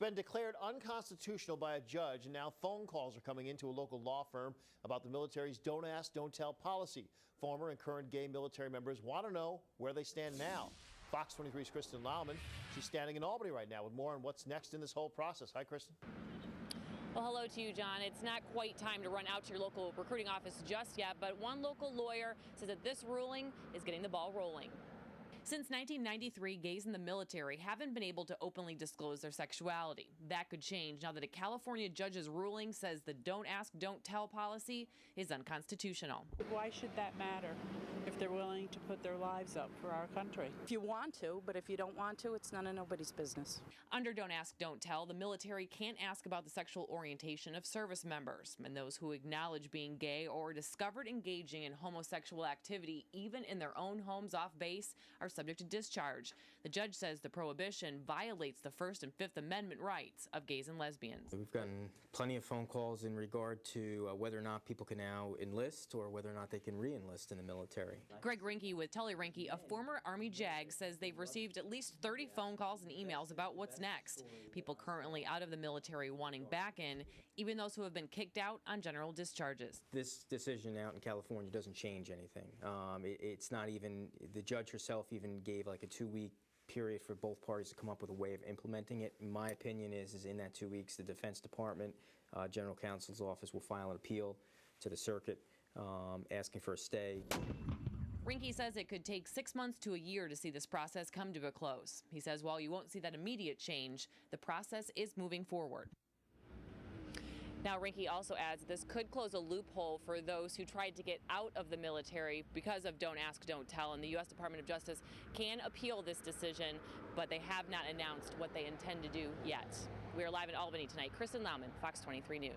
been declared unconstitutional by a judge, and now phone calls are coming into a local law firm about the military's don't ask, don't tell policy. Former and current gay military members want to know where they stand now. Fox 23's Kristen Lauman, she's standing in Albany right now with more on what's next in this whole process. Hi, Kristen. Well, hello to you, John. It's not quite time to run out to your local recruiting office just yet, but one local lawyer says that this ruling is getting the ball rolling. Since 1993, gays in the military haven't been able to openly disclose their sexuality. That could change now that a California judge's ruling says the don't ask, don't tell policy is unconstitutional. Why should that matter if they're willing to put their lives up for our country? If you want to, but if you don't want to, it's none of nobody's business. Under don't ask, don't tell, the military can't ask about the sexual orientation of service members, and those who acknowledge being gay or discovered engaging in homosexual activity, even in their own homes off base, are subject to discharge. The judge says the prohibition violates the First and Fifth Amendment rights of gays and lesbians. We've gotten plenty of phone calls in regard to whether or not people can now enlist or whether or not they can re-enlist in the military. Greg Rinckey with Tully Rinckey, a former Army JAG, says they've received at least 30 phone calls and emails about what's next. People currently out of the military wanting back in, even those who have been kicked out on general discharges. This decision out in California doesn't change anything. It's not even, the judge herself even gave like a 2-week period for both parties to come up with a way of implementing it. My opinion is in that 2 weeks, the Defense Department, General Counsel's office will file an appeal to the circuit asking for a stay. Rinckey says it could take 6 months to a year to see this process come to a close. He says while you won't see that immediate change, the process is moving forward. Now, Rinckey also adds this could close a loophole for those who tried to get out of the military because of don't ask, don't tell, and the U.S. Department of Justice can appeal this decision, but they have not announced what they intend to do yet. We are live in Albany tonight. Kristen Lauman, Fox 23 News.